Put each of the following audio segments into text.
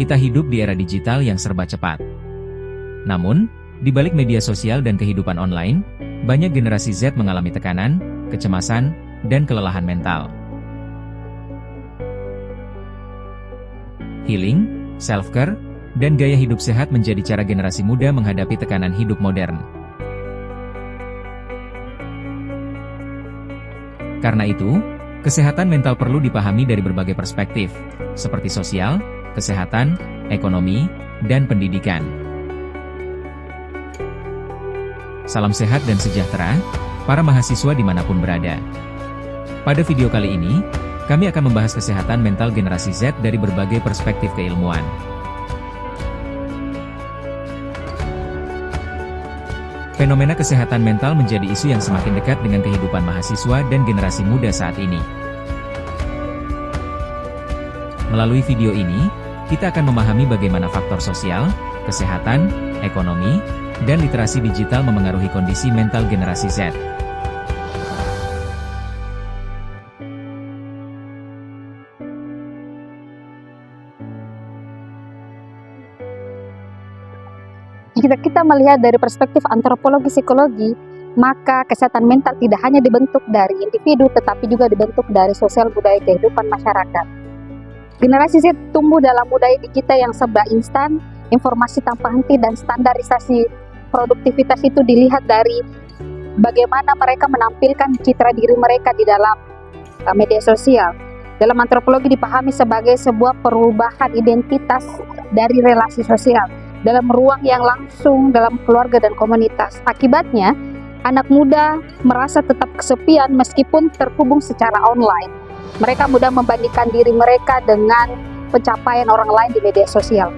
Kita hidup di era digital yang serba cepat. Namun, di balik media sosial dan kehidupan online, banyak generasi Z mengalami tekanan, kecemasan, dan kelelahan mental. Healing, self-care, dan gaya hidup sehat menjadi cara generasi muda menghadapi tekanan hidup modern. Karena itu, kesehatan mental perlu dipahami dari berbagai perspektif, seperti sosial, kesehatan, ekonomi, dan pendidikan. Salam sehat dan sejahtera, para mahasiswa dimanapun berada. Pada video kali ini, kami akan membahas kesehatan mental generasi Z dari berbagai perspektif keilmuan. Fenomena kesehatan mental menjadi isu yang semakin dekat dengan kehidupan mahasiswa dan generasi muda saat ini. Melalui video ini, kita akan memahami bagaimana faktor sosial, kesehatan, ekonomi, dan literasi digital memengaruhi kondisi mental generasi Z. Jika kita melihat dari perspektif antropologi psikologi, maka kesehatan mental tidak hanya dibentuk dari individu, tetapi juga dibentuk dari sosial budaya kehidupan masyarakat. Generasi Z tumbuh dalam budaya digital yang serba instan, informasi tanpa henti, dan standarisasi produktivitas itu dilihat dari bagaimana mereka menampilkan citra diri mereka di dalam media sosial. Dalam antropologi dipahami sebagai sebuah perubahan identitas dari relasi sosial dalam ruang yang langsung dalam keluarga dan komunitas. Akibatnya, anak muda merasa tetap kesepian meskipun terhubung secara online. Mereka mudah membandingkan diri mereka dengan pencapaian orang lain di media sosial.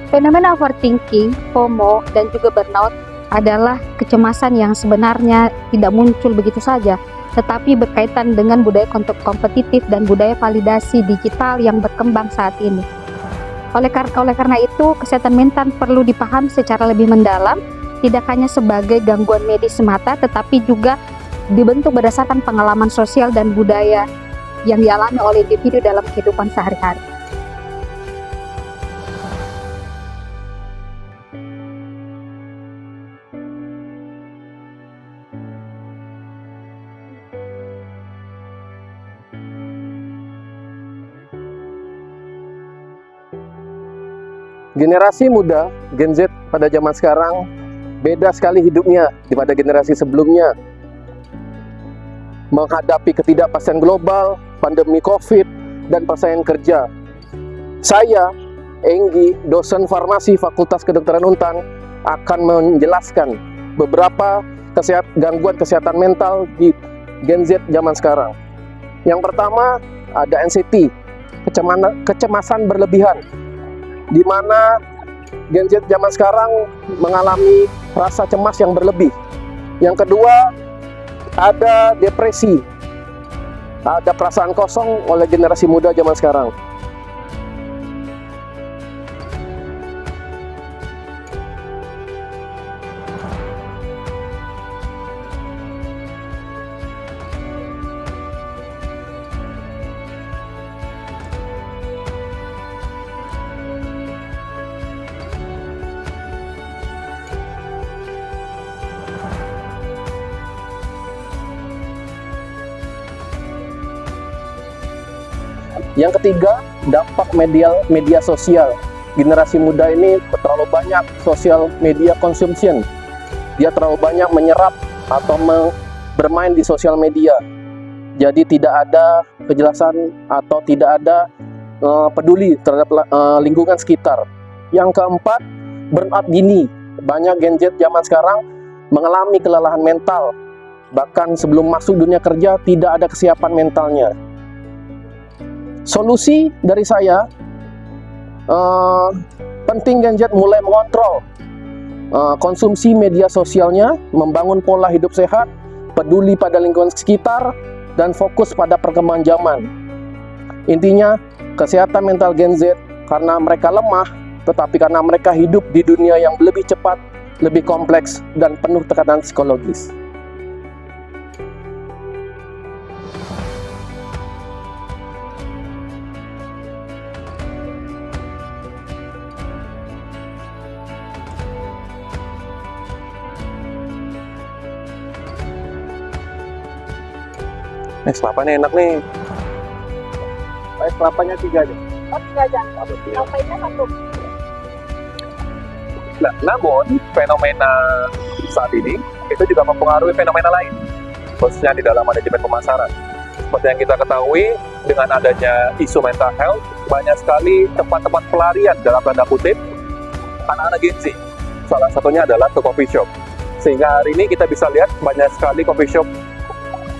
Fenomena overthinking, FOMO, dan juga burnout adalah kecemasan yang sebenarnya tidak muncul begitu saja, tetapi berkaitan dengan budaya kompetitif dan budaya validasi digital yang berkembang saat ini. Oleh karena itu, kesehatan mental perlu dipahami secara lebih mendalam, tidak hanya sebagai gangguan medis semata, tetapi juga dibentuk berdasarkan pengalaman sosial dan budaya yang dialami oleh individu dalam kehidupan sehari-hari. Generasi muda, Gen Z pada zaman sekarang, beda sekali hidupnya daripada generasi sebelumnya. Menghadapi ketidakpastian global, pandemi COVID, dan persaingan kerja. Saya, Enggi, dosen farmasi Fakultas Kedokteran Untan, akan menjelaskan beberapa gangguan kesehatan mental di Gen Z zaman sekarang. Yang pertama, ada anxiety, kecemasan berlebihan, di mana Gen Z zaman sekarang mengalami rasa cemas yang berlebih. Yang kedua, ada depresi, ada perasaan kosong oleh generasi muda zaman sekarang. Yang ketiga, dampak media sosial. Generasi muda ini terlalu banyak social media consumption. Dia terlalu banyak menyerap atau bermain di sosial media. Jadi tidak ada kejelasan atau tidak ada peduli terhadap lingkungan sekitar. Yang keempat, burnout dini. Banyak Gen Z zaman sekarang mengalami kelelahan mental. Bahkan sebelum masuk dunia kerja tidak ada kesiapan mentalnya. Solusi dari saya, penting Gen Z mulai mengontrol konsumsi media sosialnya, membangun pola hidup sehat, peduli pada lingkungan sekitar, dan fokus pada perkembangan zaman. Intinya, kesehatan mental Gen Z karena mereka lemah, tetapi karena mereka hidup di dunia yang lebih cepat, lebih kompleks, dan penuh tekanan psikologis. Es kelapanya enak nih. Es kelapanya 3 aja. Oh, tidak aja. Sampainya 1. Nah, namun fenomena saat ini itu juga mempengaruhi fenomena lain, khususnya di dalam manajemen pemasaran. Seperti yang kita ketahui, dengan adanya isu mental health, banyak sekali tempat-tempat pelarian dalam tanda kutip anak-anak Gen Z. Salah satunya adalah ke coffee shop. Sehingga hari ini kita bisa lihat banyak sekali coffee shop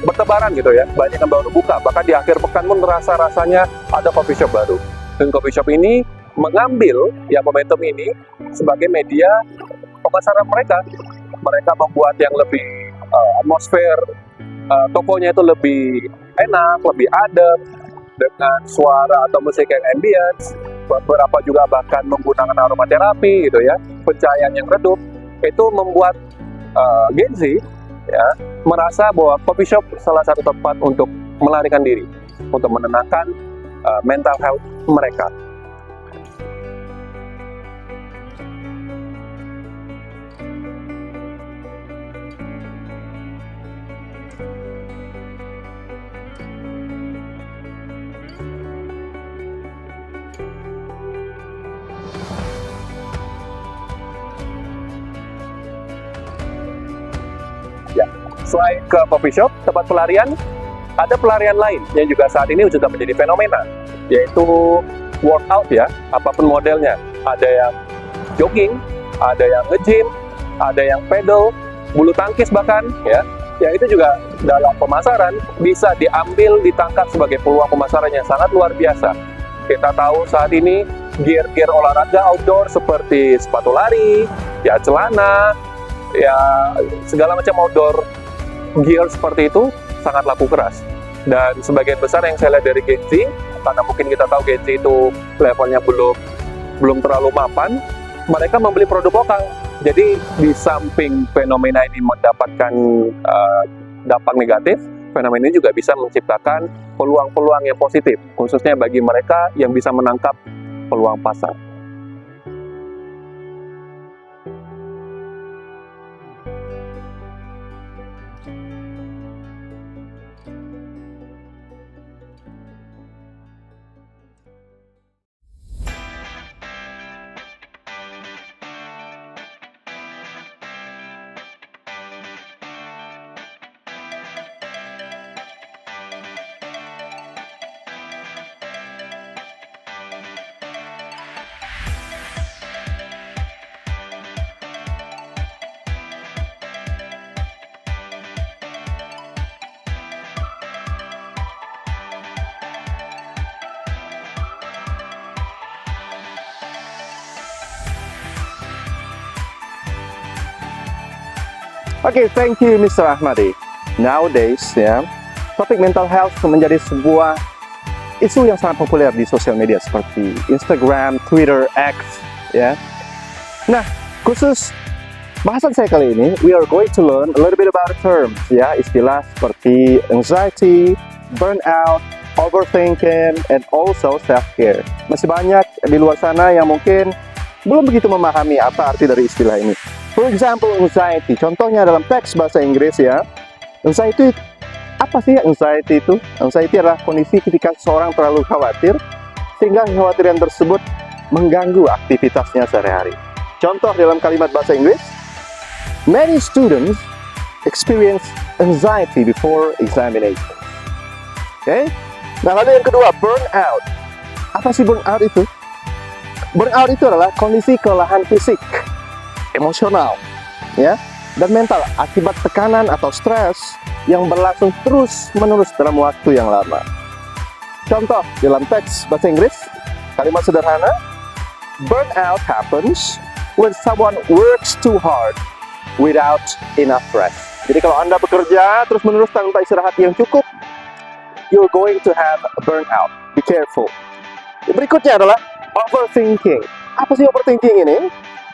bertebaran gitu ya, banyak yang baru buka, bahkan di akhir pekan pun rasanya ada coffee shop baru. Dan coffee shop ini mengambil ya momentum ini sebagai media pemasaran mereka. Mereka membuat yang lebih atmosfer tokonya itu lebih enak, lebih adem, dengan suara atau musik yang ambience. Beberapa juga bahkan menggunakan aromaterapi gitu ya, pencahayaan yang redup. Itu membuat Gen Z ya merasa bahwa coffee shop salah satu tempat untuk melarikan diri, untuk menenangkan mental health mereka. Ya, selain ke coffee shop, tempat pelarian, ada pelarian lain yang juga saat ini sudah menjadi fenomena, yaitu workout ya, apapun modelnya. Ada yang jogging, ada yang nge-gym, ada yang pedal, bulu tangkis bahkan ya. Ya itu juga dalam pemasaran bisa diambil, ditangkap sebagai peluang pemasaran yang sangat luar biasa. Kita tahu saat ini gear-gear olahraga outdoor seperti sepatu lari, ya celana, ya segala macam outdoor gear seperti itu sangat laku keras. Dan sebagian besar yang saya lihat dari Gen Z, karena mungkin kita tahu Gen Z itu levelnya belum terlalu mapan, mereka membeli produk lokal. Jadi di samping fenomena ini mendapatkan dampak negatif, fenomena ini juga bisa menciptakan peluang-peluang yang positif, khususnya bagi mereka yang bisa menangkap peluang pasar. Oke, thank you Mr. Ahmadi. Nowadays, ya, topik mental health menjadi sebuah isu yang sangat populer di sosial media seperti Instagram, Twitter, X, ya. Nah, khusus bahasan saya kali ini, we are going to learn a little bit about terms, ya, istilah seperti anxiety, burnout, overthinking, and also self-care. Masih banyak di luar sana yang mungkin belum begitu memahami apa arti dari istilah ini. For example, anxiety. Contohnya dalam teks bahasa Inggris ya. Anxiety, apa sih anxiety itu? Anxiety adalah kondisi ketika seseorang terlalu khawatir, sehingga kekhawatiran tersebut mengganggu aktivitasnya sehari-hari. Contoh dalam kalimat bahasa Inggris, many students experience anxiety before examination. Oke? Nah, lalu yang kedua, burnout. Apa sih burnout itu? Burnout itu adalah kondisi kelelahan fisik, emosional, ya, dan mental akibat tekanan atau stres yang berlangsung terus-menerus dalam waktu yang lama. Contoh dalam teks bahasa Inggris, kalimat sederhana, burnout happens when someone works too hard without enough rest. Jadi kalau Anda bekerja terus-menerus tanpa istirahat yang cukup, you're going to have a burnout. Be careful. Berikutnya adalah overthinking. Apa sih overthinking ini?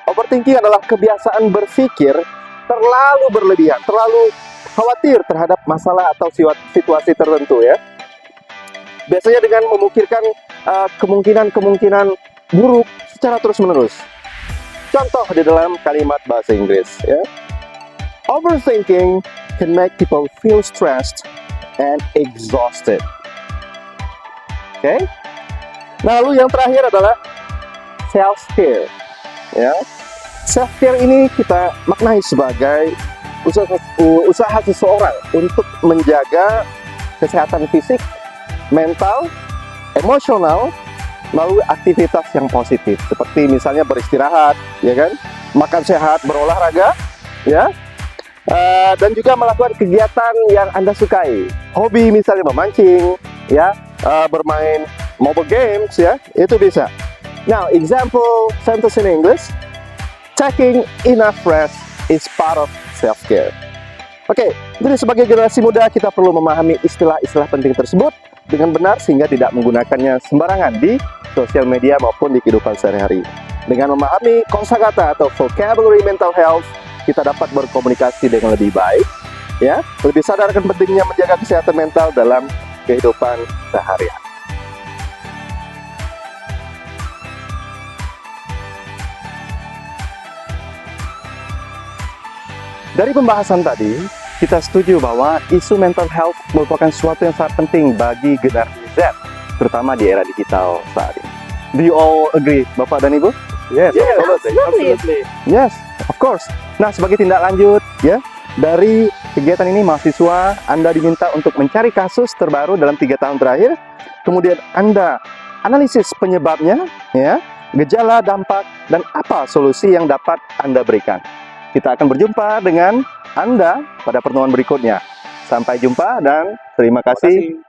Overthinking adalah kebiasaan berpikir terlalu berlebihan, terlalu khawatir terhadap masalah atau situasi tertentu ya. Biasanya dengan memikirkan kemungkinan-kemungkinan buruk secara terus-menerus. Contoh di dalam kalimat bahasa Inggris ya. Overthinking can make people feel stressed and exhausted. Oke? Nah, lalu yang terakhir adalah self-care. Ya, self-care ini kita maknai sebagai usaha seseorang untuk menjaga kesehatan fisik, mental, emosional melalui aktivitas yang positif, seperti misalnya beristirahat, ya kan, makan sehat, berolahraga, ya, dan juga melakukan kegiatan yang Anda sukai, hobi misalnya memancing, ya, bermain mobile games, ya, itu bisa. Now, example sentence in English, taking enough rest is part of self-care. Oke, jadi sebagai generasi muda kita perlu memahami istilah-istilah penting tersebut dengan benar sehingga tidak menggunakannya sembarangan di sosial media maupun di kehidupan sehari-hari. Dengan memahami kosakata atau vocabulary mental health, kita dapat berkomunikasi dengan lebih baik, ya, lebih sadar akan pentingnya menjaga kesehatan mental dalam kehidupan sehari-hari. Dari pembahasan tadi, kita setuju bahwa isu mental health merupakan sesuatu yang sangat penting bagi generasi Z, terutama di era digital saat ini. Do you all agree, Bapak dan Ibu? Yes, absolutely. Yes, of course. Nah, sebagai tindak lanjut, ya, dari kegiatan ini mahasiswa Anda diminta untuk mencari kasus terbaru dalam 3 tahun terakhir, kemudian Anda analisis penyebabnya, ya, gejala, dampak, dan apa solusi yang dapat Anda berikan. Kita akan berjumpa dengan Anda pada pertemuan berikutnya. Sampai jumpa dan terima kasih.